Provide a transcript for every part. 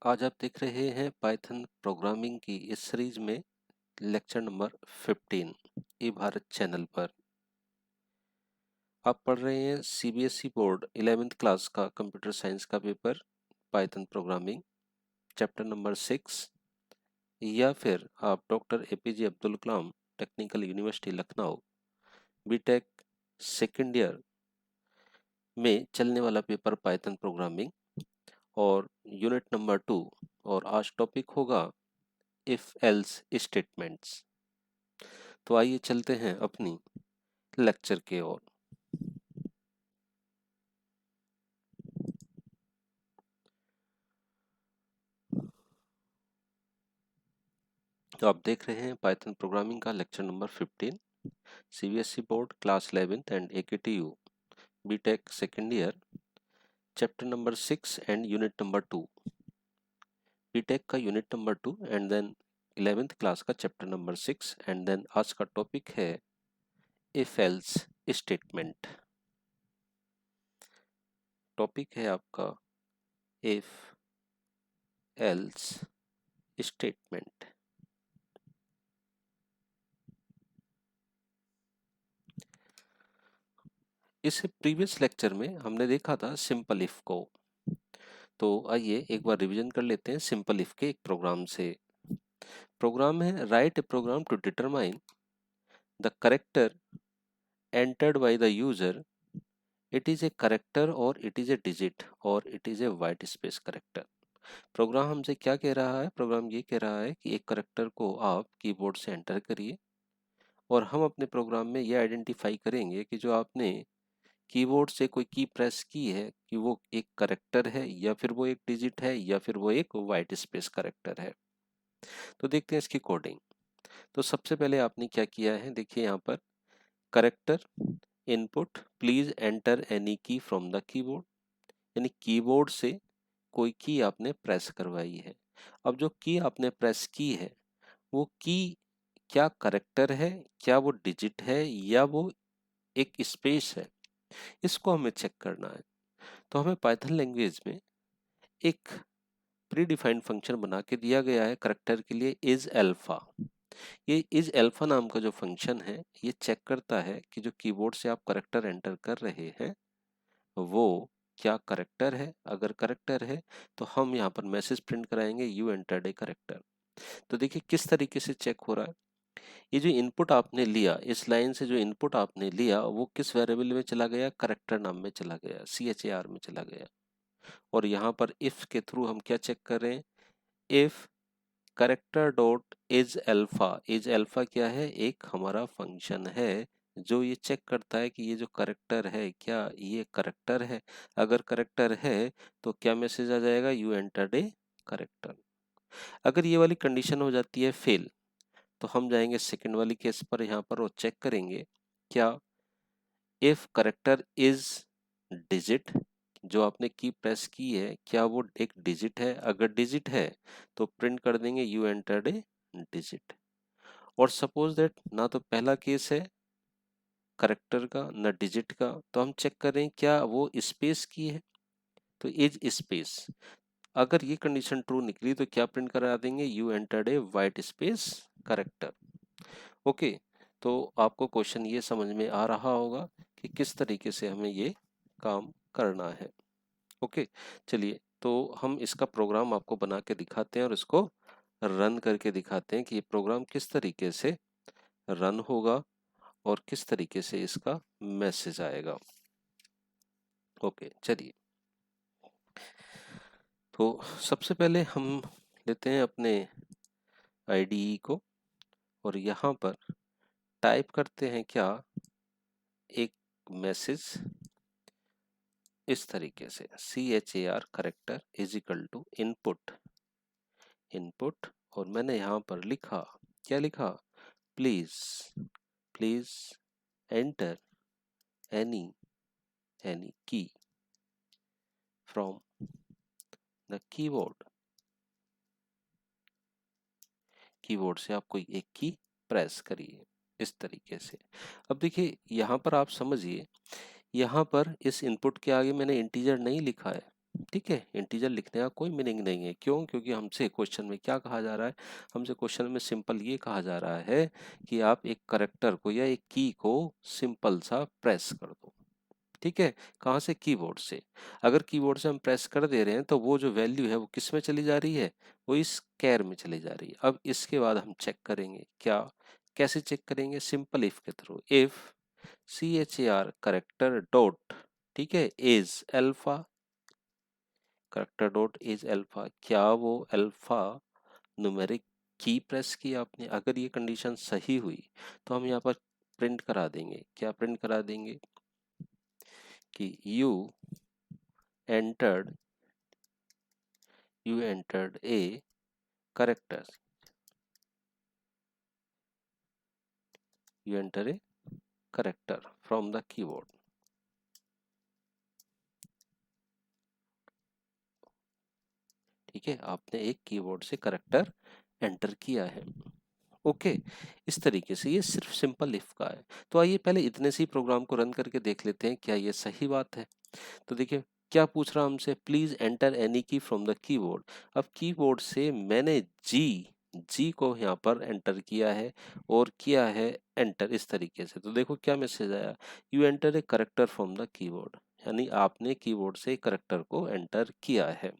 आज आप देख रहे हैं पाइथन प्रोग्रामिंग की इस सीरीज में lecture number 15 E Bharat channel पर। आप पढ़ रहे हैं सीबीएसई बोर्ड 11th क्लास का कंप्यूटर साइंस का paper Python programming chapter number 6, या फिर आप doctor APJ Abdul Kalam technical university Lucknow BTech second year में चलने वाला पेपर पाइथन प्रोग्रामिंग और यूनिट नंबर 2। और आज टॉपिक होगा इफ एल्स स्टेटमेंट्स। तो आइए चलते हैं अपनी लेक्चर की ओर। तो आप देख रहे हैं पाइथन प्रोग्रामिंग का lecture number 15, CBSE board class 11th and AKTU BTech second year, chapter number 6 and unit number 2। BTech का unit number 2 and then 11th class का चैप्टर नंबर 6 एंड देन आज का टॉपिक है इफ एल्स स्टेटमेंट। टॉपिक है आपका if else statement. इस previous lecture में हमने देखा था सिंपल इफ को। तो आइए एक बार रिवीजन कर लेते हैं सिंपल इफ के एक प्रोग्राम से। प्रोग्राम है write a program to determine the character entered by the user, it is a character or it is a digit or it is a white space character। Program हमसे क्या कह रहा है? Programme ये कह रहा है कि एक करेक्टर को आप कीबोर्ड से एंटर करिए और हम अपने प्रोग्राम में ये आइडेंटिफाई करेंगे कि जो आपने कीबोर्ड से कोई की प्रेस की है कि वो एक करेक्टर है या फिर वो एक डिजिट है या फिर वो एक वाइट स्पेस करेक्टर है। तो देखते हैं इसकी कोडिंग। तो सबसे पहले आपने क्या किया है, देखिए यहाँ पर character input please enter any key from the keyboard, यानी कीबोर्ड से कोई की आपने प्रेस करवाई है। अब जो की आपने प्रेस की है वो की क्या करेक्टर है, क्या वो डिजिट है या वो एक स्पेस है, इसको हमें चेक करना है। तो हमें पाइथन लैंग्वेज में एक प्री डिफाइंड फंक्शन बना के दिया गया है करेक्टर के लिए इज अल्फा। ये इज अल्फा नाम का जो फंक्शन है ये चेक करता है कि जो कीबोर्ड से आप करेक्टर एंटर कर रहे हैं वो क्या करेक्टर है। अगर करेक्टर है तो हम यहाँ पर मैसेज प्रिंट कराएंगे यू एंटर्ड ए करेक्टर। तो देखिए किस तरीके से चेक हो रहा है। ये जो इनपुट आपने लिया, इस लाइन से जो इनपुट आपने लिया वो किस वेरिएबल में चला गया? करेक्टर नाम में चला गया, CHAR में चला गया। और यहाँ पर इफ के थ्रू हम क्या चेक कर रहे हैं? If character dot is alpha. Is alpha क्या है? एक हमारा फंक्शन है जो ये चेक करता है कि ये जो करेक्टर है क्या ये करेक्टर है। अगर करेक्टर है तो क्या मैसेज आ जाएगा? You entered a character. अगर ये वाली कंडीशन हो जाती है फेल तो हम जाएंगे सेकंड वाली केस पर, यहाँ पर वो चेक करेंगे क्या इफ करेक्टर इज डिजिट, जो आपने की प्रेस की है क्या वो एक डिजिट है? अगर डिजिट है तो प्रिंट कर देंगे यू एंटर्ड ए डिजिट। और सपोज दैट ना तो पहला केस है करेक्टर का ना डिजिट का, तो हम चेक करें क्या वो स्पेस की है, तो इज स्पेस। अगर ये कंडीशन ट्रू निकली तो क्या प्रिंट करा देंगे? You entered a white space character. Okay, तो आपको क्वेश्चन ये समझ में आ रहा होगा कि किस तरीके से हमें ये काम करना है। ओके, चलिए तो हम इसका प्रोग्राम आपको बना के दिखाते हैं और इसको रन करके दिखाते हैं कि ये प्रोग्राम किस तरीके से रन होगा और किस तरीके से इसका मैसेज आएगा। ओके चलिए, तो सबसे पहले हम लेते हैं अपने IDE को और यहाँ पर टाइप करते हैं क्या, एक मैसेज इस तरीके से CHAR character is equal to input. Input और मैंने यहाँ पर लिखा, क्या लिखा? Please please enter any key from the keyboard. Keyboard से आप कोई एक की प्रेस करिए इस तरीके से। अब देखिए यहाँ पर आप समझिए, यहाँ पर इस इनपुट के आगे मैंने इंटीजर नहीं लिखा है, ठीक है, इंटीजर लिखने का कोई मीनिंग नहीं है। क्यों? क्योंकि हमसे क्वेश्चन में क्या कहा जा रहा है, हमसे क्वेश्चन में सिंपल ये कहा जा रहा है कि आप एक करेक्टर को या एक की को सिंपल सा प्रेस कर दो। ठीक है, कहाँ से? कीबोर्ड से। अगर कीबोर्ड से हम प्रेस कर दे रहे हैं तो वो जो वैल्यू है वो किस में चली जा रही है, वो इस कैर में चली जा रही है। अब इसके बाद हम चेक करेंगे, क्या कैसे चेक करेंगे? सिंपल इफ के through. If char character dot, ठीक है, is alpha, character dot is alpha, क्या वो अल्फा न्यूमेरिक की प्रेस की आपने? अगर ये कंडीशन सही हुई तो हम यहाँ पर प्रिंट करा देंगे। क्या प्रिंट करा देंगे? कि entered you entered a character, you enter a character from the keyboard। ठीक है, आपने एक कीबोर्ड से करेक्टर एंटर किया है। ओके, इस तरीके से ये सिर्फ सिंपल इफ का है। तो आइए पहले इतने से ही प्रोग्राम को रन करके देख लेते हैं क्या ये सही बात है। तो देखिए क्या पूछ रहा हमसे, please enter any key from the keyboard. अब कीबोर्ड से मैंने जी जी को यहाँ पर एंटर किया है और किया है एंटर इस तरीके से। तो देखो क्या मैसेज आया, you enter a character from the keyboard, यानी आपने कीबोर्ड से करेक्टर को एंटर किया है।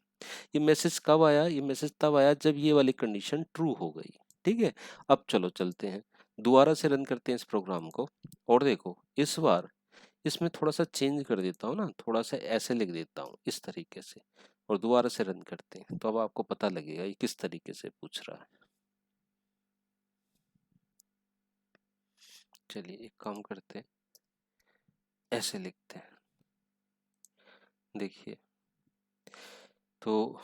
ये मैसेज कब आया? ये मैसेज तब आया जब ये वाली कंडीशन ट्रू हो गई। ठीक है, अब चलो चलते हैं दोबारा से रन करते हैं इस प्रोग्राम को। और देखो इस बार इसमें थोड़ा सा चेंज कर देता हूँ ना, थोड़ा सा ऐसे लिख देता हूँ इस तरीके से, और दोबारा से रन करते हैं तो अब आपको पता लगेगा ये किस तरीके से पूछ रहा है। चलिए एक काम करते हैं, ऐसे लिखते हैं। देखिए, तो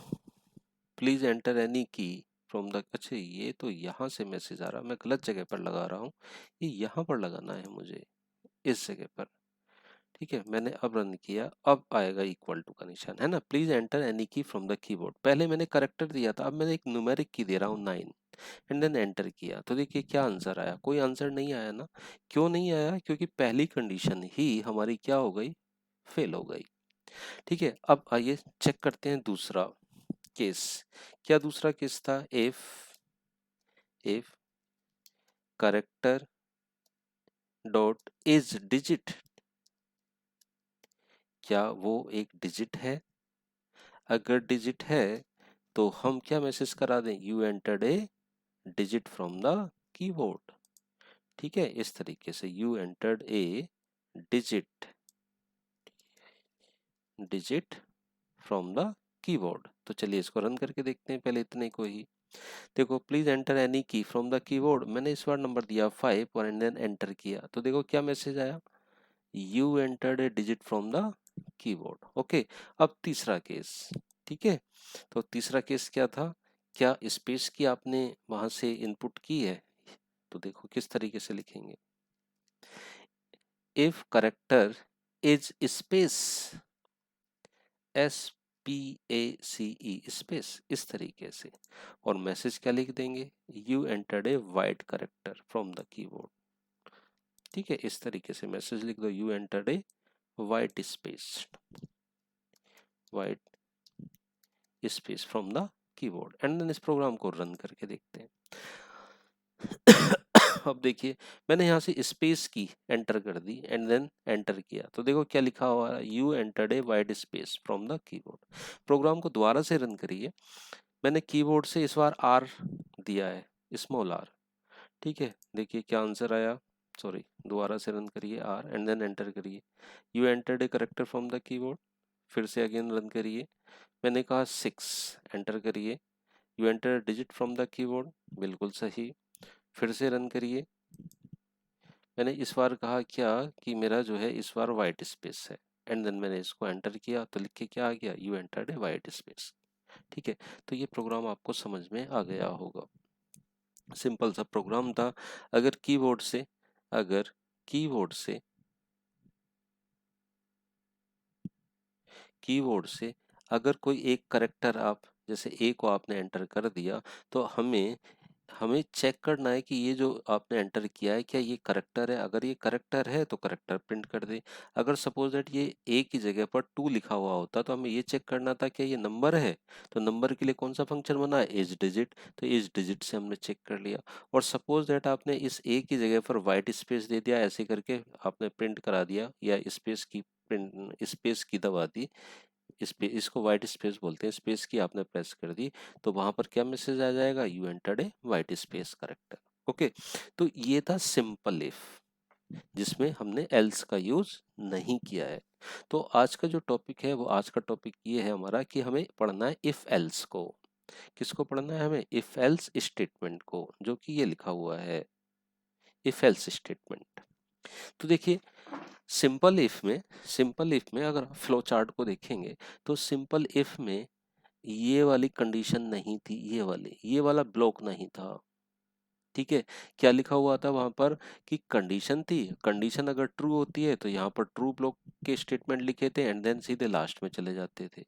please enter any key from the, अच्छा ये तो यहाँ से मैसेज आ रहा, मैं गलत जगह पर लगा रहा हूँ, ये यहाँ पर लगाना है मुझे, इस जगह पर। ठीक है, मैंने अब रन किया, अब आएगा इक्वल टू का निशान, है ना। Please enter any key from the keyboard, पहले मैंने करेक्टर दिया था, अब मैंने एक न्यूमेरिक की दे रहा हूँ 9, एंड देन एंटर किया। तो देखिए क्या आंसर आया, कोई आंसर नहीं आया ना। क्यों नहीं आया? क्योंकि पहली कंडीशन ही हमारी क्या हो गई, फेल हो गई। ठीक है, अब आइए चेक करते हैं दूसरा केस। क्या दूसरा केस था? If character dot is digit, क्या वो एक डिजिट है? अगर डिजिट है तो हम क्या मैसेज करा दें, you entered A digit from the keyboard. ठीक है, इस तरीके से you entered A digit, digit from the keyboard. तो चलिए इसको रन करके देखते हैं पहले इतने को ही। देखो please enter any key from the keyboard, मैंने इस बार नंबर दिया 5 और देन एंटर किया। तो देखो क्या मैसेज आया, you entered A digit from the keyboard. Okay, अब तीसरा केस। ठीक है, तो तीसरा केस क्या था, क्या स्पेस की आपने वहां से इनपुट की है? तो देखो किस तरीके से लिखेंगे, if character is space, SPACE space, इस तरीके से। और मैसेज क्या लिख देंगे, you entered a white character from the keyboard. ठीक है, इस तरीके से मैसेज लिख दो, you entered a white space, white space from the keyboard. And then इस प्रोग्राम को रन करके देखते हैं। अब देखिए मैंने यहाँ से स्पेस की एंटर कर दी एंड देन एंटर किया, तो देखो क्या लिखा हुआ है, you entered a white space from the keyboard. Program को दोबारा से रन करिए, मैंने कीबोर्ड से इस बार आर दिया है, स्मॉल आर। ठीक है, देखिए क्या आंसर आया, सॉरी दोबारा से रन करिए आर एंड देन एंटर करिए, you entered a character from the keyboard. फिर से अगेन रन करिए, मैंने कहा 6, एंटर करिए, you enter digit from the keyboard, बिल्कुल सही। फिर से रन करिए, मैंने इस बार कहा क्या कि मेरा जो है इस बार वाइट स्पेस है, एंड देन मैंने इसको एंटर किया तो लिख के क्या आ गया, you entered a white space. ठीक है, तो ये प्रोग्राम आपको समझ में आ गया होगा, सिंपल सा प्रोग्राम था। अगर कीबोर्ड से अगर कीबोर्ड से कीबोर्ड से अगर कोई एक करेक्टर आप, जैसे ए को आपने एंटर कर दिया, तो हमें हमें चेक करना है कि ये जो आपने एंटर किया है क्या ये करेक्टर है। अगर ये करेक्टर है तो करेक्टर प्रिंट कर दे। अगर सपोज दैट ये ए की जगह पर 2 लिखा हुआ होता तो हमें ये चेक करना था क्या ये नंबर है। तो नंबर के लिए कौन सा फंक्शन बना है, एज डिजिट। तो एज डिजिट से हमने चेक कर लिया। और सपोज दैट आपने इस ए की जगह पर वाइट स्पेस दे दिया, ऐसे करके आपने प्रिंट करा दिया, या स्पेस की प्रिंट स्पेस की दबा दी, इसको व्हाइट स्पेस बोलते हैं, स्पेस की आपने प्रेस कर दी, तो वहां पर क्या मैसेज आ जाएगा, you entered a white space character. Okay, तो ये था सिंपल इफ, जिसमें हमने एल्स का यूज नहीं किया है। तो आज का जो टॉपिक है वो आज का टॉपिक ये है हमारा कि हमें पढ़ना है इफ एल्स को। किसको पढ़ना है हमें, इफ एल्स स्टेटमेंट को, जो कि ये लिखा हुआ है इफ एल्स स्टेटमेंट। तो देखिए सिंपल इफ में अगर फ्लो चार्ट को देखेंगे तो सिंपल इफ में ये वाली कंडीशन नहीं थी, ये वाला ब्लॉक नहीं था। ठीक है, क्या लिखा हुआ था वहां पर कि कंडीशन थी, कंडीशन अगर ट्रू होती है तो यहाँ पर ट्रू ब्लॉक के स्टेटमेंट लिखे थे एंड देन सीधे लास्ट में चले जाते थे।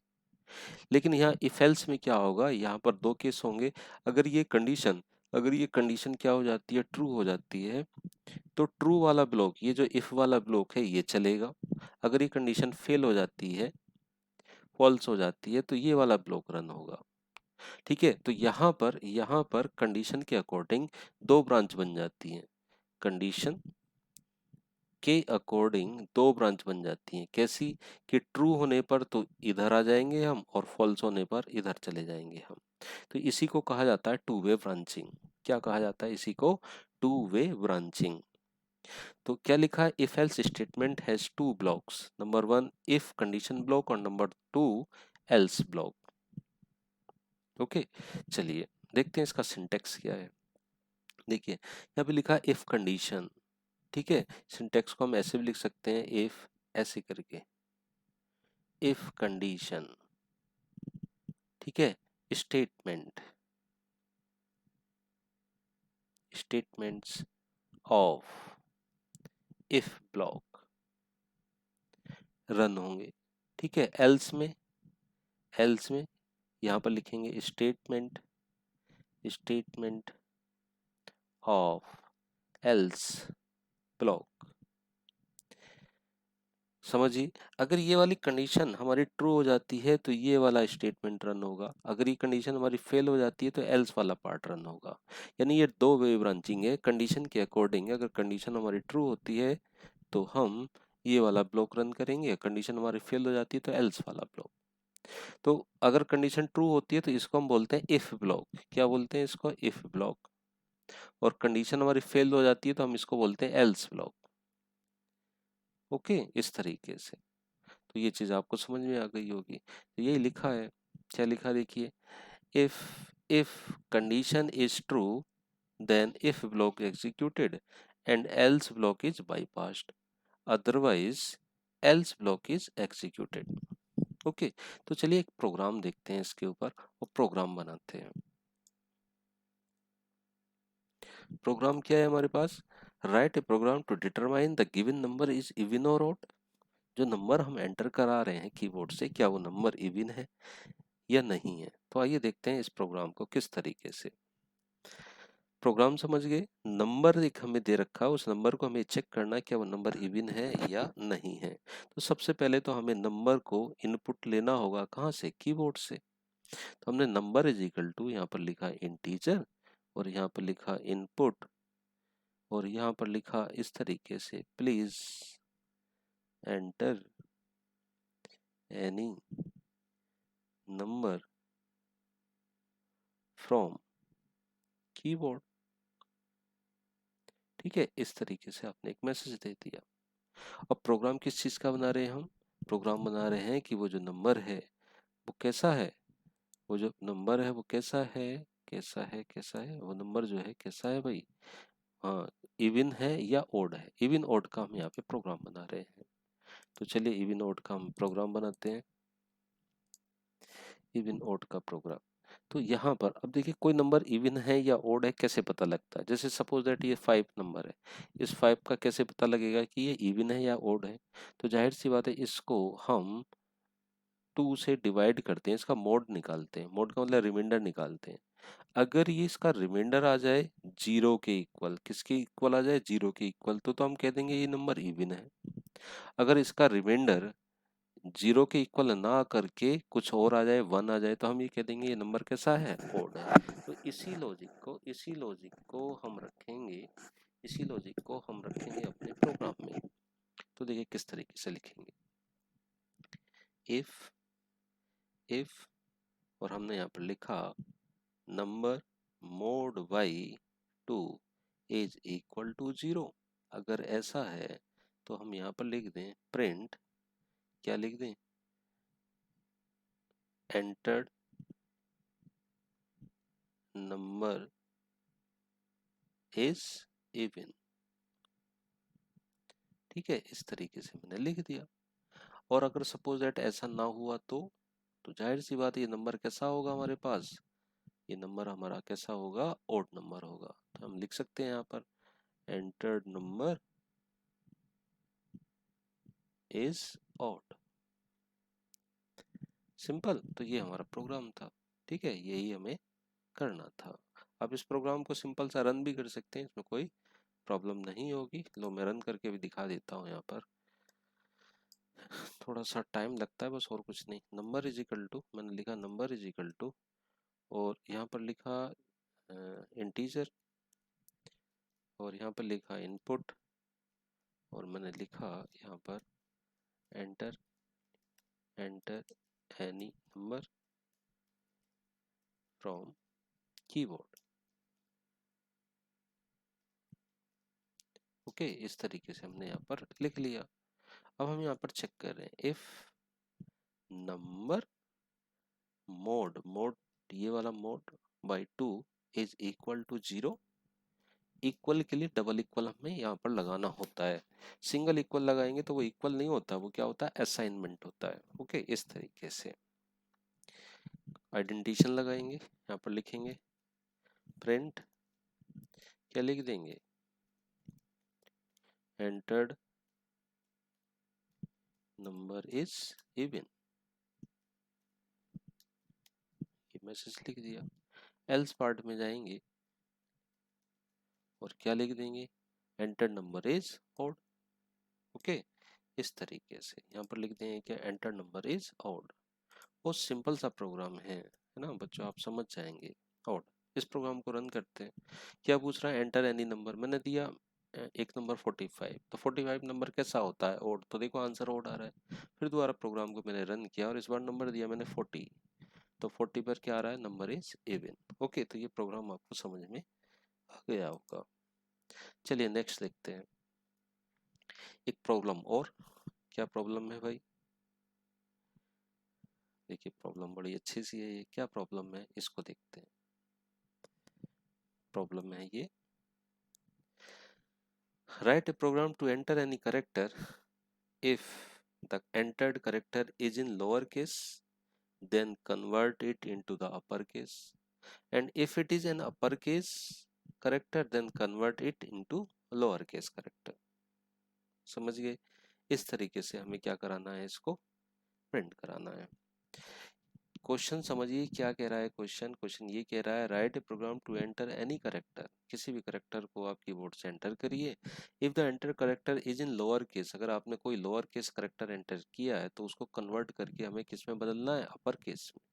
लेकिन यहाँ इफ एल्स में क्या होगा, यहाँ पर दो केस होंगे। अगर ये कंडीशन क्या हो जाती है, ट्रू हो जाती है, तो ट्रू वाला ब्लॉक, ये जो इफ वाला ब्लॉक है ये चलेगा। अगर ये कंडीशन फेल हो जाती है, फॉल्स हो जाती है, तो ये वाला ब्लॉक रन होगा। ठीक है, तो यहाँ पर कंडीशन के अकॉर्डिंग दो ब्रांच बन जाती हैं। कंडीशन के अकॉर्डिंग दो ब्रांच बन जाती हैं। कैसी, कि ट्रू होने पर तो इधर आ जाएंगे हम और फॉल्स होने पर इधर चले जाएंगे हम। तो इसी को कहा जाता है टू वे ब्रांचिंग। क्या कहा जाता है इसी को, टू वे ब्रांचिंग। तो क्या लिखा है, if else statement has two blocks, number 1 if condition block और नंबर 2 एल्स ब्लॉक। ओके, चलिए देखते हैं इसका सिंटेक्स क्या है। देखिए यहाँ पे लिखा है इफ कंडीशन। ठीक है, सिंटेक्स को हम ऐसे भी लिख सकते हैं, इफ ऐसे करके, इफ कंडीशन। ठीक है, statement, statements of if block run होंगे। ठीक है, एल्स में यहाँ पर लिखेंगे statement, statement of else block. समझिए, अगर ये वाली कंडीशन हमारी ट्रू हो जाती है तो ये वाला स्टेटमेंट रन होगा, अगर ये कंडीशन हमारी फेल हो जाती है तो एल्स वाला पार्ट रन होगा। यानी ये दो वे ब्रांचिंग है कंडीशन के अकॉर्डिंग। अगर कंडीशन हमारी ट्रू होती है तो हम ये वाला ब्लॉक रन करेंगे, कंडीशन हमारी फेल हो जाती है तो एल्स वाला ब्लॉक। तो अगर कंडीशन ट्रू होती है तो इसको हम बोलते हैं इफ ब्लॉक। क्या बोलते हैं इसको, इफ ब्लॉक। और कंडीशन हमारी फेल हो जाती है तो हम इसको बोलते हैं एल्स ब्लॉक। ओके, इस तरीके से। तो ये चीज आपको समझ में आ गई होगी। तो यही लिखा है, क्या लिखा है देखिए, if if condition is true then if block executed and else block is bypassed, otherwise else block is executed. Okay, तो चलिए एक प्रोग्राम देखते हैं इसके ऊपर और प्रोग्राम बनाते हैं। प्रोग्राम क्या है हमारे पास, write a program to determine the given number is even और ऑड। जो नंबर हम एंटर करा रहे हैं कीबोर्ड से, क्या वो नंबर इवन है या नहीं है। तो आइए देखते हैं इस प्रोग्राम को किस तरीके से। प्रोग्राम समझ गए, नंबर एक हमें दे रखा है, उस नंबर को हमें चेक करना है क्या वो नंबर इवन है या नहीं है। तो सबसे पहले तो हमें नंबर को इनपुट लेना होगा, कहाँ से, कीबोर्ड से। तो हमने नंबर इज इक्वल टू, यहाँ पर लिखा इंटीजर और यहाँ पर लिखा इनपुट और यहाँ पर लिखा इस तरीके से, please enter any number from keyboard. ठीक है, इस तरीके से आपने एक मैसेज दे दिया। अब प्रोग्राम किस चीज का बना रहे हैं हम, प्रोग्राम बना रहे हैं कि वो जो नंबर है वो कैसा है, वो जो नंबर है वो कैसा है, कैसा है वो नंबर जो है कैसा है भाई, हाँ, इवन है या ओड है। इवन ओड का हम यहाँ पे प्रोग्राम बना रहे हैं। तो चलिए इवन ओड का हम प्रोग्राम बनाते हैं, इवन ओड का प्रोग्राम। तो यहाँ पर अब देखिए कोई नंबर इवन है या ओड है कैसे पता लगता है। जैसे सपोज दैट ये 5 नंबर है, इस 5 का कैसे पता लगेगा कि ये इवन है या ओड है। तो जाहिर सी बात है इसको हम 2 से डिवाइड करते हैं, इसका मोड निकालते हैं, मोड का मतलब रिमाइंडर निकालते हैं। अगर ये इसका रिमाइंडर आ जाए 0 के इक्वल, किसके इक्वल आ जाए, 0 के इक्वल, तो हम कह देंगे ये नंबर इवन है। अगर इसका रिमाइंडर 0 के इक्वल ना करके कुछ और आ जाए, 1 आ जाए, तो हम ये कह देंगे ये नंबर कैसा है, ओड है। तो इसी लॉजिक को हम रखेंगे, इसी लॉजिक को हम रखेंगे अपने प्रोग्राम में। तो देखिए किस तरीके से लिखेंगे, इफ और हमने यहाँ पर लिखा number mod by 2 is equal to 0। अगर ऐसा है तो हम यहाँ पर लिख दें प्रिंट, क्या लिख दें, एंटर्ड नंबर इज इवन। ठीक है, इस तरीके से मैंने लिख दिया। और अगर सपोज दैट ऐसा ना हुआ तो जाहिर सी बात ये नंबर कैसा होगा हमारे पास, ये नंबर हमारा कैसा होगा, ओड नंबर होगा। तो हम लिख सकते हैं यहाँ पर entered number is odd. Simple. तो ये हमारा प्रोग्राम था। ठीक है, यही हमें करना था। आप इस प्रोग्राम को सिंपल सा रन भी कर सकते हैं, इसमें कोई प्रॉब्लम नहीं होगी। लो मैं रन करके भी दिखा देता हूँ। यहाँ पर थोड़ा सा टाइम लगता है बस, और कुछ नहीं। नंबर इज इक्वल टू, मैंने लिखा नंबर इज इक्वल टू, और यहाँ पर लिखा इंटीजर, और यहाँ पर लिखा इनपुट, और मैंने लिखा यहाँ पर enter any number from keyboard. Okay, इस तरीके से हमने यहाँ पर लिख लिया। अब हम यहाँ पर चेक कर रहे हैं, इफ नंबर मोड ये वाला mod by 2 is equal to 0। Equal के लिए डबल इक्वल हमें यहाँ पर लगाना होता है। सिंगल इक्वल लगाएंगे तो वो इक्वल नहीं होता, वो क्या होता है, असाइनमेंट होता है। ओके, इस तरीके से आइडेंटिशन लगाएंगे, यहाँ पर लिखेंगे प्रिंट, क्या लिख देंगे, एंटर्ड नंबर इज इवन। ये मैसेज लिख दिया। एल्स पार्ट में जाएंगे और क्या लिख देंगे, enter number is odd. Okay, इस तरीके से यहाँ पर लिख देंगे क्या, एंटर नंबर इज ओड। बहुत सिंपल सा प्रोग्राम है ना बच्चों, आप समझ जाएंगे। ओड, इस प्रोग्राम को रन करते हैं। क्या पूछ रहा है, एंटर एनी नंबर, मैंने दिया एक नंबर 45, तो 45 नंबर कैसा होता है, ओड। तो देखो आंसर ओड आ रहा है। फिर दोबारा प्रोग्राम को मैंने रन किया और इस बार नंबर दिया मैंने 40, तो 40 पर क्या आ रहा है, नंबर इज इवन। ओके, तो ये प्रोग्राम आपको समझ में आ गया होगा। चलिए नेक्स्ट देखते हैं एक प्रॉब्लम और। क्या प्रॉब्लम है भाई, देखिए प्रॉब्लम बड़ी अच्छी सी है ये। क्या प्रॉब्लम है इसको देखते हैं। प्रॉब्लम है ये, write a program to enter any character if the entered character is in lower case then convert it into the upper case, and if it is an upper case character then convert it into lower case character। समझ गए, इस तरीके से हमें क्या कराना है, इसको प्रिंट कराना है। क्वेश्चन समझिए क्या कह रहा है। क्वेश्चन ये कह रहा है, write a program to enter any character, किसी भी करेक्टर को आप कीबोर्ड से एंटर करिए। If the enter character is in lower case, अगर आपने कोई लोअर केस करेक्टर एंटर किया है तो उसको कन्वर्ट करके हमें किस में बदलना है, अपर केस में।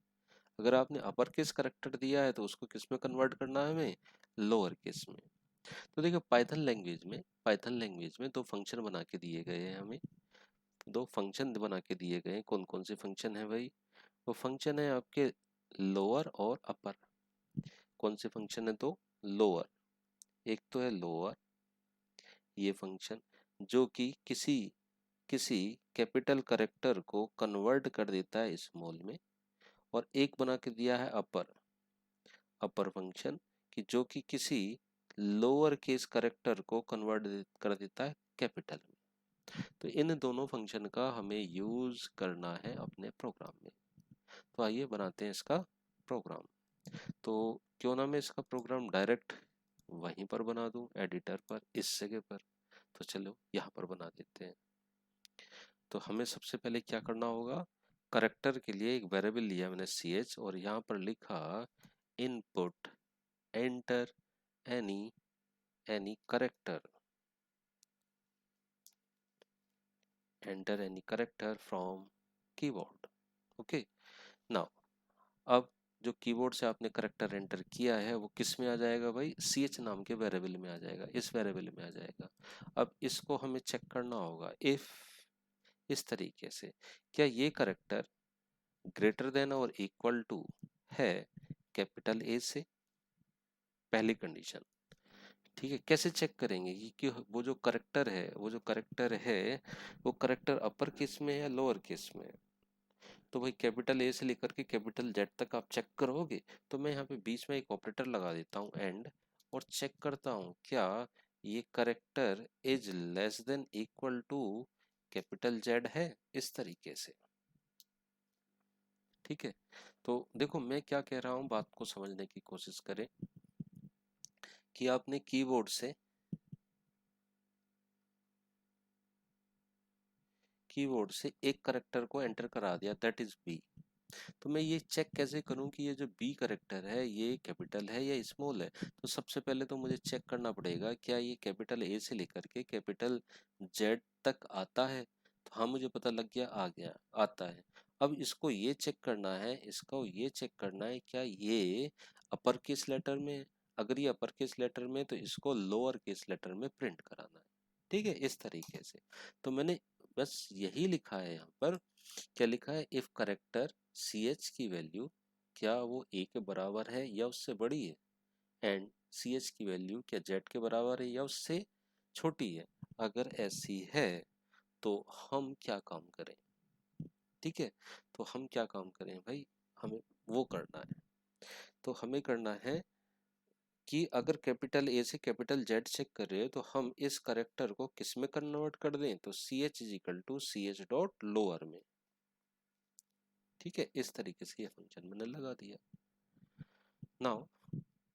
अगर आपने अपर केस करेक्टर दिया है तो उसको किस में कन्वर्ट करना है, हमें लोअर केस में। तो देखिए पाइथन लैंग्वेज में दो फंक्शन बना के दिए गए हैं हमें, दो फंक्शन बना के दिए गए हैं। कौन कौन से फंक्शन है भाई, वो फंक्शन है आपके लोअर और अपर। कौन से फंक्शन है, तो लोअर, एक तो है लोअर ये फंक्शन जो कि किसी किसी कैपिटल करेक्टर को कन्वर्ट कर देता है स्मॉल में, और एक बना के दिया है अपर फंक्शन कि जो कि किसी लोअर केस करेक्टर को कन्वर्ट कर देता है कैपिटल में। तो इन दोनों फंक्शन का हमें यूज करना है अपने प्रोग्राम में। तो आइए बनाते हैं इसका प्रोग्राम। तो क्यों ना मैं इसका प्रोग्राम डायरेक्ट वहीं पर बना दूं, एडिटर पर, इस जगह पर। तो चलो यहाँ पर बना देते हैं। तो हमें सबसे पहले क्या करना होगा, करेक्टर के लिए एक वेरिएबल लिया मैंने ch और यहाँ पर लिखा input enter any character, enter any character from keyboard. Okay, now अब जो कीबोर्ड से आपने करेक्टर एंटर किया है वो किस में आ जाएगा भाई, ch नाम के वेरिएबल में आ जाएगा, इस वेरिएबल में आ जाएगा। अब इसको हमें चेक करना होगा इफ इस तरीके से, क्या ये करेक्टर ग्रेटर देन और इक्वल टू है कैपिटल ए से, पहली कंडीशन। ठीक है, कैसे चेक करेंगे कि वो जो करेक्टर है वो करेक्टर अपर केस में है या लोअर केस में है। तो भाई कैपिटल ए से लेकर के कैपिटल जेड तक आप चेक करोगे, तो मैं यहाँ पे बीच में एक ऑपरेटर लगा देता हूँ एंड, और चेक करता हूँ क्या ये character is less than equal to capital Z है, इस तरीके से। ठीक है, तो देखो मैं क्या कह रहा हूँ, बात को समझने की कोशिश करें कि आपने कीबोर्ड से एक करेक्टर को एंटर करा दिया, दैट इज बी। तो मैं ये चेक कैसे करूं कि ये जो बी करेक्टर है ये कैपिटल है या स्मॉल है। तो सबसे पहले तो मुझे चेक करना पड़ेगा क्या ये कैपिटल ए से लेकर के कैपिटल जेड तक आता है। तो हाँ, मुझे पता लग गया, आ गया, आता है। अब इसको ये चेक करना है, इसको ये चेक करना है क्या ये अपर केस लेटर में है। अगर ये अपर केस लेटर में तो इसको लोअर केस लेटर में प्रिंट कराना है। ठीक है, इस तरीके से। तो मैंने बस यही लिखा है यहाँ पर, क्या लिखा है, इफ करेक्टर सी एच की वैल्यू क्या वो ए के बराबर है या उससे बड़ी है, एंड सी एच की वैल्यू क्या जेड के बराबर है या उससे छोटी है। अगर ऐसी है तो हम क्या काम करें। ठीक है, तो हम क्या काम करें भाई, हमें वो करना है। तो हमें करना है कि अगर कैपिटल ए से कैपिटल जेड चेक कर रहे हैं तो हम इस करेक्टर को किस में कन्वर्ट कर दें, तो C H is equal to C H dot lower में। ठीक है, इस तरीके से ये फंक्शन मैंने लगा दिया। नाउ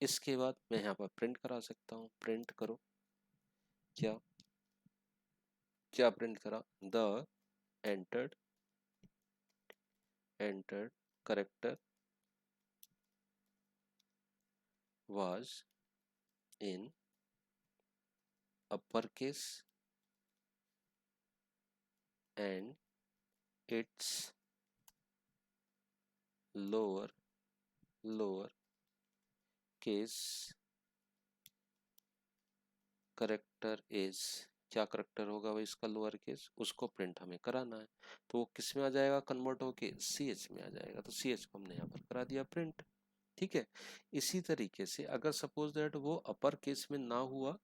इसके बाद मैं यहाँ पर प्रिंट करा सकता हूँ, प्रिंट करो, क्या क्या प्रिंट करा, the entered character was in upper case and it's lower case character is, क्या करेक्टर होगा भाई इसका लोअर केस, उसको प्रिंट हमें कराना है। तो वो किस में आ जाएगा कन्वर्ट होके, सी एच में आ जाएगा। तो सी एच को हमने यहाँ पर करा दिया प्रिंट। ठीक है, इसी तरीके से अगर सपोज दैट वो अपर केस में ना हुआ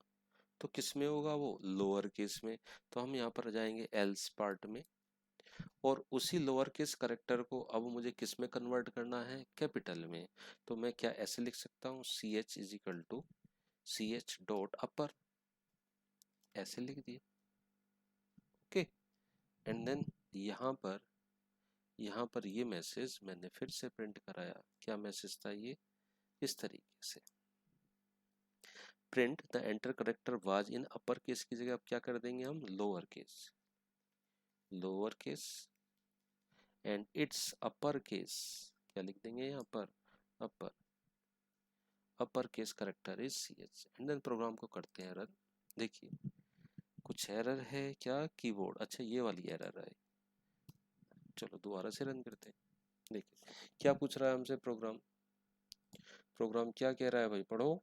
तो किस में होगा, वो लोअर केस में। तो हम यहाँ पर जाएंगे एल्स पार्ट में, और उसी लोअर केस करेक्टर को अब मुझे किस में कन्वर्ट करना है, कैपिटल में। तो मैं क्या ऐसे लिख सकता हूँ, C H is equal to C H dot upper, ऐसे लिख दिया। ओके, एंड देन यहाँ पर ये मैसेज मैंने फिर से प्रिंट कराया। क्या मैसेज था ये, इस तरीके से, print the enter character was in upper case की जगह अब क्या कर देंगे हम, lower case and its upper case, क्या लिख देंगे यहाँ पर, upper upper case character is C H, and then program को करते हैं रन। देखिए कुछ एरर है क्या कीबोर्ड, अच्छा ये वाली एरर है। चलो दोबारा से रन करते हैं। देखिए क्या पूछ रहा है हमसे प्रोग्राम, प्रोग्राम क्या कह रहा है भाई, पढ़ो।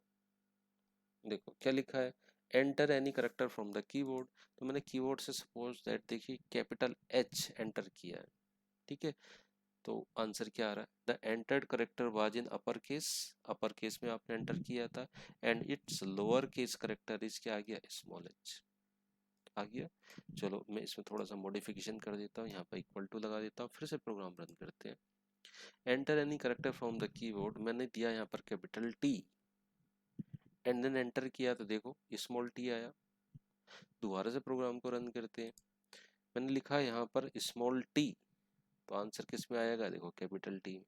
देखो क्या लिखा है, enter any character from the keyboard. तो मैंने कीबोर्ड से सपोज दैट देखिए कैपिटल एच एंटर किया है। ठीक है, तो आंसर क्या आ रहा है, the entered character was in upper case में आपने एंटर किया था, and it's lower case character is क्या आ गया, स्मॉल एच आ गया। चलो मैं इसमें थोड़ा सा मॉडिफिकेशन कर देता हूँ, यहाँ पर इक्वल टू लगा देता हूँ, फिर से प्रोग्राम रन करते हैं। Enter any character from the keyboard, मैंने दिया यहाँ पर capital T, and then enter किया तो देखो स्मॉल टी आया। दोबारा से प्रोग्राम को रन करते हैं, मैंने लिखा यहाँ पर स्मॉल टी, तो आंसर किस में आएगा, देखो कैपिटल टी।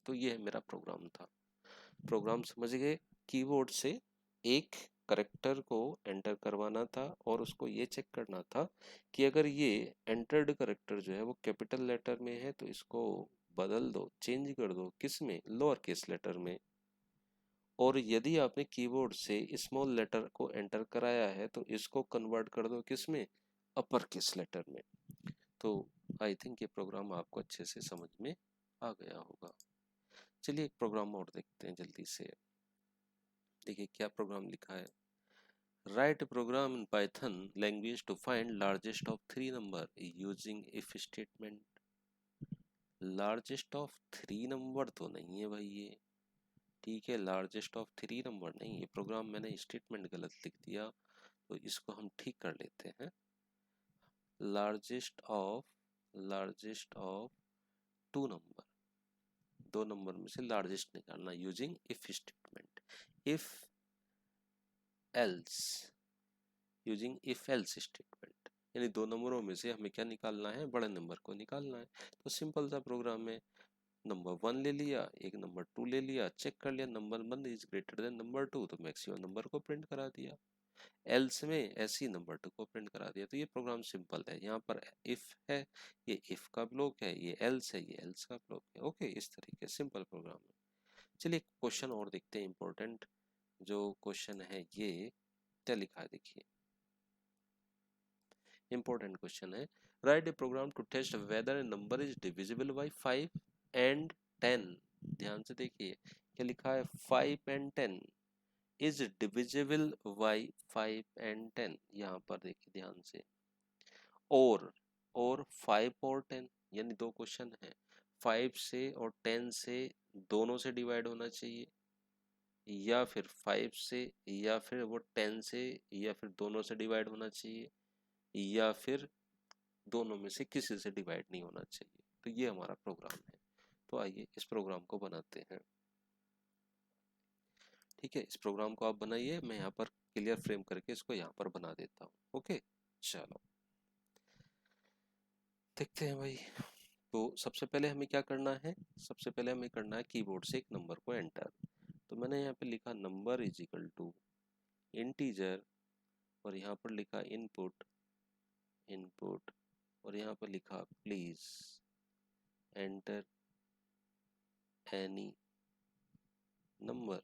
तो ये मेरा प्रोग्राम था। प्रोग्राम समझ गए, कीबोर्ड से एक करेक्टर को एंटर करवाना था और उसको ये चेक करना था कि अगर ये एंटर्ड करेक्टर जो है वो कैपिटल लेटर में है तो इसको बदल दो, चेंज कर दो, किस में, लोअर केस लेटर में। और यदि आपने कीबोर्ड से स्मॉल लेटर को एंटर कराया है तो इसको कन्वर्ट कर दो किस में, अपर केस लेटर में। तो आई थिंक ये प्रोग्राम आपको अच्छे से समझ में आ गया होगा। चलिए एक प्रोग्राम और देखते हैं जल्दी से। देखिए क्या प्रोग्राम लिखा है। Write program in Python language to find largest of 3 number using if statement. Largest of 3 number तो नहीं है भाई ये, ठीक है, लार्जेस्ट ऑफ 3 नंबर नहीं, ये प्रोग्राम मैंने स्टेटमेंट गलत लिख दिया, तो इसको हम ठीक कर लेते हैं। लार्जेस्ट ऑफ 2 नंबर, 2 नंबर में से लार्जेस्ट निकालना using if statement. If else, using if else statement, यानी 2 नंबरों में से हमें क्या निकालना है, बड़े नंबर को निकालना है। तो सिंपल सा प्रोग्राम है, नंबर 1 ले लिया, एक नंबर 2 ले लिया, चेक कर लिया number 1 is greater than number 2 तो मैक्सिमम नंबर को प्रिंट करा दिया। एल्स में ऐसी नंबर 2 को प्रिंट करा दिया। तो ये प्रोग्राम सिंपल है। यहाँ पर इफ है, ये इफ का ब्लॉक है, ये एल्स है, ये एल्स का ब्लॉक है। ओके, इस तरीके सिंपल प्रोग्राम है। चलिए क्वेश्चन और देखते हैं इंपॉर्टेंट। जो क्वेश्चन है ये क्या लिखा है, देखिए इंपॉर्टेंट क्वेश्चन है। Write a program to test whether a number is divisible by 5 and 10। ध्यान से देखिए क्या लिखा है, 5 and 10 is divisible by 5 and 10। यहाँ पर देखिए ध्यान से, और 5 और 10, यानी दो क्वेश्चन है, 5 से और 10 से दोनों से डिवाइड होना चाहिए, या फिर 5 से, या फिर वो 10 से, या फिर दोनों से डिवाइड होना चाहिए, या फिर दोनों में से किसी से डिवाइड नहीं होना चाहिए। तो ये हमारा प्रोग्राम है। तो आइए इस प्रोग्राम को बनाते हैं। ठीक है, इस प्रोग्राम को आप बनाइए, मैं यहाँ पर क्लियर फ्रेम करके इसको यहाँ पर बना देता हूँ। ओके, चलो देखते हैं भाई। तो सबसे पहले हमें क्या करना है, सबसे पहले हमें करना है कीबोर्ड से एक नंबर को एंटर। तो मैंने यहाँ पे लिखा number is equal to integer, और यहाँ पर लिखा इनपुट, इनपुट, और यहाँ पर लिखा please enter any number,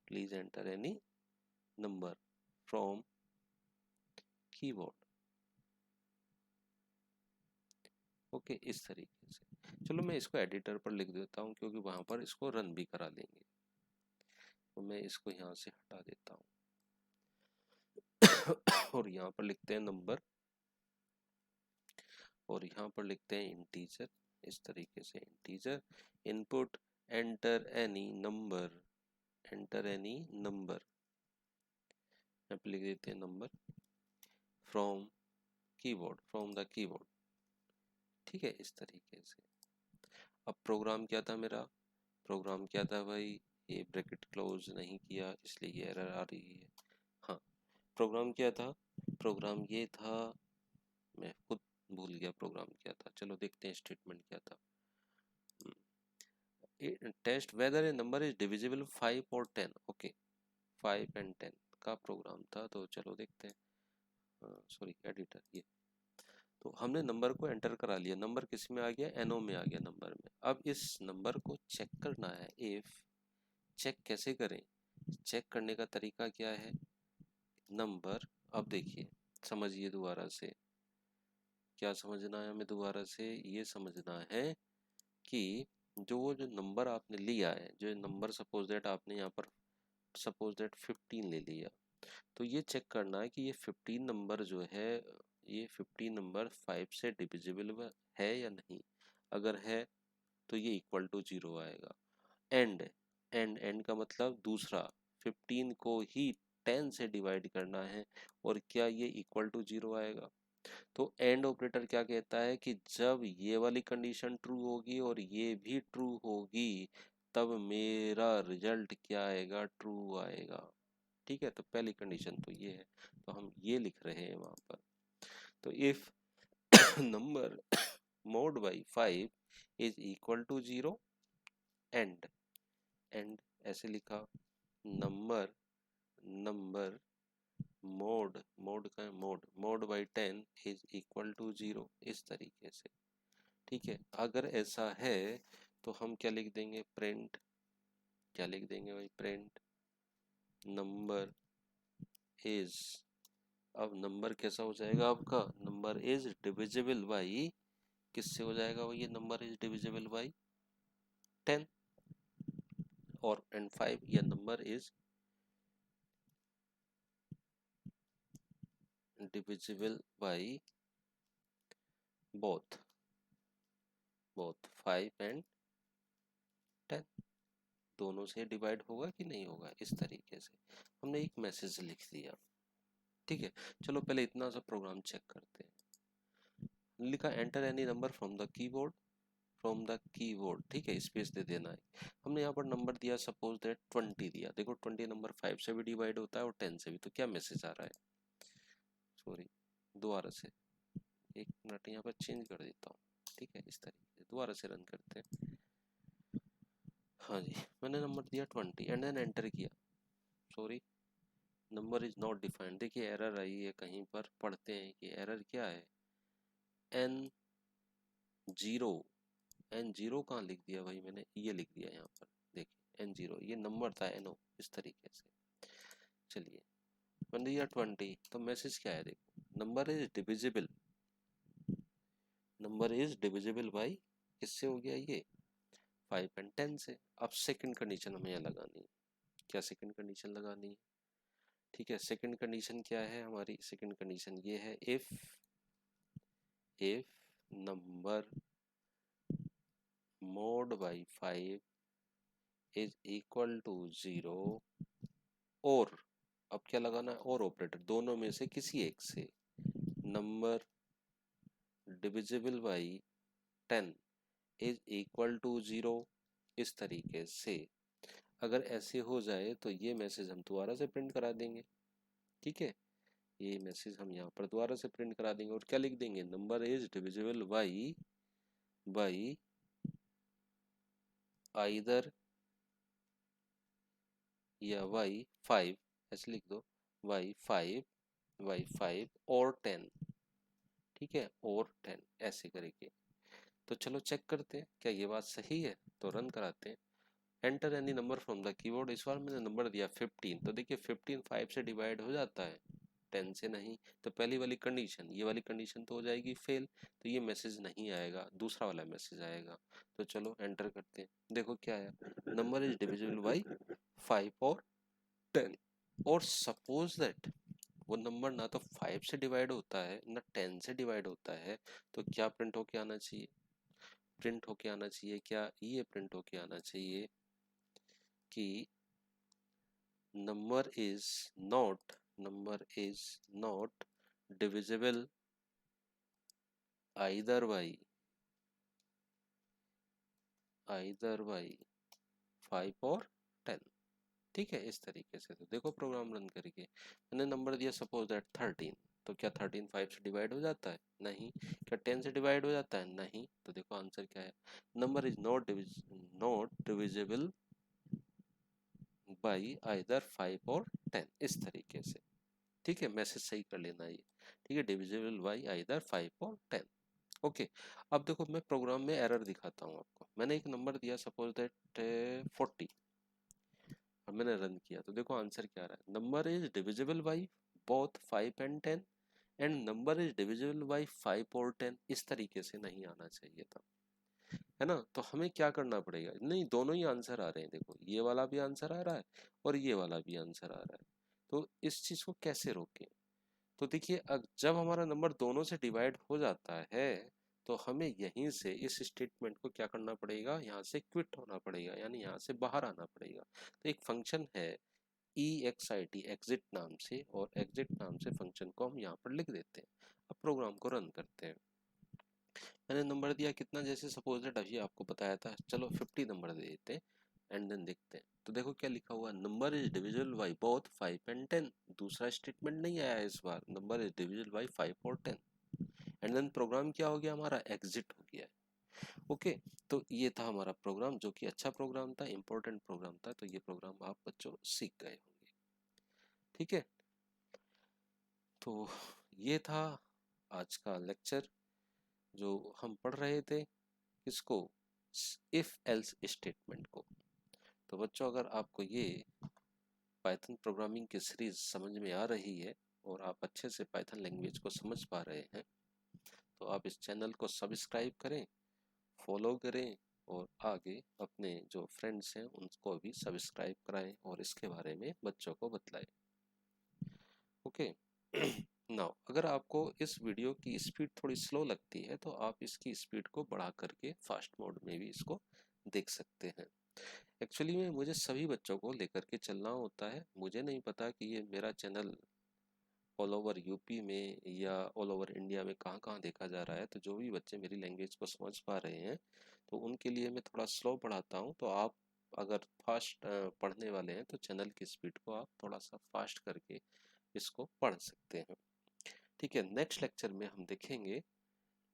please enter any number from keyboard. Okay, इस तरीके से। चलो मैं इसको एडिटर पर लिख देता हूँ क्योंकि वहां पर इसको रन भी करा लेंगे। तो मैं इसको यहाँ से हटा देता हूँ और यहाँ पर लिखते हैं नंबर, और यहाँ पर लिखते हैं इंटीजर। इस तरीके से integer input enter any number, enter any number, यहाँ पे लिख देते हैं number from keyboard, from the keyboard. ठीक है, इस तरीके से। अब प्रोग्राम क्या था मेरा, प्रोग्राम क्या था भाई, ये ब्रैकेट क्लोज नहीं किया इसलिए ये एरर आ रही है। हाँ, प्रोग्राम क्या था, प्रोग्राम ये था, मैं खुद भूल गया प्रोग्राम क्या था। चलो देखते हैं स्टेटमेंट क्या था। Test whether a number is divisible 5 और 10। ओके, 5 एंड 10 का प्रोग्राम था। तो चलो देखते हैं, सॉरी एडिटर, ये तो हमने नंबर को एंटर करा लिया, नंबर किस में आ गया, एनओ में आ गया नंबर में। अब इस नंबर को चेक करना है। इफ चेक कैसे करें, चेक करने का तरीका क्या है, नंबर, अब देखिए समझिए दोबारा से, क्या समझना है हमें दोबारा से, ये समझना है कि जो नंबर आपने लिया है, जो नंबर सपोज दैट आपने यहाँ पर सपोज दैट 15 ले लिया, तो ये चेक करना है कि ये 15 नंबर जो है, ये 15 नंबर 5 से डिविजिबल है या नहीं। अगर है तो ये इक्वल टू 0 आएगा। एंड, एंड का मतलब दूसरा, 15 को ही 10 से डिवाइड करना है, और क्या ये इक्वल टू 0 आएगा। तो एंड ऑपरेटर क्या कहता है कि जब ये वाली कंडीशन ट्रू होगी और ये भी ट्रू होगी तब मेरा रिजल्ट क्या आएगा, ट्रू आएगा। ठीक है, तो पहली कंडीशन तो ये है, तो हम ये लिख रहे हैं वहां पर। तो if number mod by 5 is equal to 0, and, and ऐसे लिखा, नंबर नंबर मोड का mod by 10 is equal to 0, इस तरीके से। ठीक है, अगर ऐसा है तो हम क्या लिख देंगे, प्रिंट, क्या लिख देंगे भाई, प्रिंट नंबर इज। अब नंबर कैसा हो जाएगा आपका, नंबर इज डिविजिबल बाई, किससे हो जाएगा वो, ये नंबर इज डिविजिबल बाई 10, और एंड 5, या number is divisible by both 5 and 10, दोनों से डिवाइड होगा कि नहीं होगा, इस तरीके से हमने एक मैसेज लिख दिया। ठीक है, चलो पहले इतना सा प्रोग्राम चेक करते हैं। लिखा enter any number from the keyboard, ठीक है, स्पेस दे देना है। हमने यहाँ पर नंबर दिया, सपोज दैट 20 दिया। देखो 20 नंबर 5 से भी डिवाइड होता है और 10 से भी, तो क्या मैसेज आ रहा है, सॉरी दोबारा से, एक मिनट यहाँ पर चेंज कर देता हूँ। ठीक है, इस तरीके से दोबारा से रन करते हैं। हाँ जी, मैंने नंबर दिया 20 एंड देन एंटर किया, sorry number is not defined. देखिए एरर आई है कहीं पर, पढ़ते हैं कि एरर क्या है, N0, N0 कहाँ लिख दिया भाई मैंने, ये लिख दिया यहाँ पर, देखिए N0 ये नंबर था, NO, इस तरीके से। चलिए मैंने दिया 20, तो मैसेज क्या है, देखो नंबर इज डिविजिबल बाई, किससे हो गया ये, 5 एंड 10 से। अब सेकंड कंडीशन हमें यहाँ लगानी है, क्या सेकंड कंडीशन लगानी है, ठीक है, सेकंड कंडीशन क्या है हमारी, सेकंड कंडीशन ये है, if number mod by 5 is equal to 0, और अब क्या लगाना है, और ऑपरेटर, दोनों में से किसी एक से, number divisible by 10 is equal to 0, इस तरीके से। अगर ऐसे हो जाए तो ये मैसेज हम दोबारा से प्रिंट करा देंगे। ठीक है, ये मैसेज हम यहाँ पर दोबारा से प्रिंट करा देंगे, और क्या लिख देंगे, number is divisible by either, या बाई 5, ऐसे लिख दो, बाई 5 और 10, ठीक है, और 10 ऐसे करके। तो चलो चेक करते हैं क्या ये बात सही है, तो रन कराते हैं। Enter any number from the keyboard, इस बार मैंने नंबर दिया 15, तो देखिए 15 5 से डिवाइड हो जाता है, 10 से नहीं। तो पहली वाली कंडीशन, ये वाली कंडीशन तो हो जाएगी फेल, तो ये मैसेज नहीं आएगा, दूसरा वाला मैसेज आएगा। तो चलो एंटर करते हैं, देखो क्या है, नंबर इज डिविजिबल बाई 5 और 10। और सपोज दैट वो नंबर ना तो 5 से डिवाइड होता है ना 10 से डिवाइड होता है, तो क्या प्रिंट होके आना चाहिए, क्या ये प्रिंट होके आना चाहिए कि number is not divisible either by 5 और 10। ठीक है, इस तरीके से। तो देखो प्रोग्राम रन करके, मैंने नंबर दिया सपोज दैट 13, तो क्या 13 5 से डिवाइड हो जाता है, नहीं। क्या 10 से डिवाइड हो जाता है, नहीं। तो देखो आंसर क्या है, number is not divisible by either 5 और 10, इस तरीके से। ठीक है, मैसेज सही कर लेना ये, ठीक है, डिविजिबल बाई आइदर 5 और 10। ओके, अब देखो मैं प्रोग्राम में एरर दिखाता हूँ आपको। मैंने एक नंबर दिया सपोज दैट 40, और मैंने रन किया, तो देखो आंसर क्या आ रहा है, number is divisible by both 5 and 10, and number is divisible by 5 और 10, इस तरीके से नहीं आना चाहिए था, है ना। तो हमें क्या करना पड़ेगा, नहीं दोनों ही आंसर आ रहे हैं, देखो ये वाला भी आंसर आ रहा है और ये वाला भी आंसर आ रहा है, तो इस चीज को कैसे रोकें। तो देखिए जब हमारा नंबर दोनों से डिवाइड हो जाता है, तो हमें यहीं से इस स्टेटमेंट को क्या करना पड़ेगा, यहाँ से क्विट होना पड़ेगा, यानी यहाँ से बाहर आना पड़ेगा। तो एक फंक्शन है EXIT, एग्जिट नाम से, और एग्जिट नाम से फंक्शन को हम यहाँ पर लिख देते हैं। अब प्रोग्राम को रन करते हैं। मैंने नंबर दिया कितना, जैसे सपोज दैट अभी आपको बताया था, चलो 50 नंबर दे देते हैं, एंड देन देखते हैं। तो देखो क्या लिखा हुआ, number is divisible by both 5 and 10, दूसरा स्टेटमेंट नहीं आया इस बार, नंबर इज डिविजिबल बाई 5 और 10, एंड देन प्रोग्राम क्या हो गया हमारा, एग्जिट हो गया है। ओके, तो ये था हमारा प्रोग्राम, जो कि अच्छा प्रोग्राम था, इंपॉर्टेंट प्रोग्राम था। तो ये प्रोग्राम आप बच्चों सीख गए होंगे। ठीक है, तो ये था आज का लेक्चर जो हम पढ़ रहे थे, किसको, इफ एल्स स्टेटमेंट को। तो बच्चों, अगर आपको ये पाइथन प्रोग्रामिंग की सीरीज समझ में आ रही है और आप अच्छे से पाइथन लैंग्वेज को समझ पा रहे हैं, तो आप इस चैनल को सब्सक्राइब करें, फॉलो करें और आगे अपने जो फ्रेंड्स हैं उनको भी सब्सक्राइब कराएं और इसके बारे में बच्चों को बतलाएं। ओके। नाउ, अगर आपको इस वीडियो की स्पीड थोड़ी स्लो लगती है तो आप इसकी स्पीड को बढ़ा करके फास्ट मोड में भी इसको देख सकते हैं। एक्चुअली में मुझे सभी बच्चों को लेकर के चलना होता है। मुझे नहीं पता कि ये मेरा चैनल ऑल ओवर यूपी में या ऑल ओवर इंडिया में कहाँ कहाँ देखा जा रहा है। तो जो भी बच्चे मेरी लैंग्वेज को समझ पा रहे हैं तो उनके लिए मैं थोड़ा स्लो पढ़ाता हूँ। तो आप अगर फास्ट पढ़ने वाले हैं तो चैनल की स्पीड को आप थोड़ा सा फास्ट करके इसको पढ़ सकते हैं। ठीक है, नेक्स्ट लेक्चर में हम देखेंगे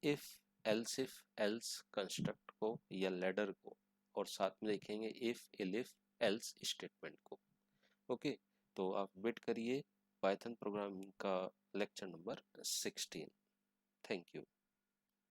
इफ एल्स कंस्ट्रक्ट को या लेडर को, और साथ में देखेंगे इफ एल्स स्टेटमेंट को। ओके, तो आप वेट करिए पाइथन प्रोग्रामिंग का लेक्चर नंबर 16। Thank you.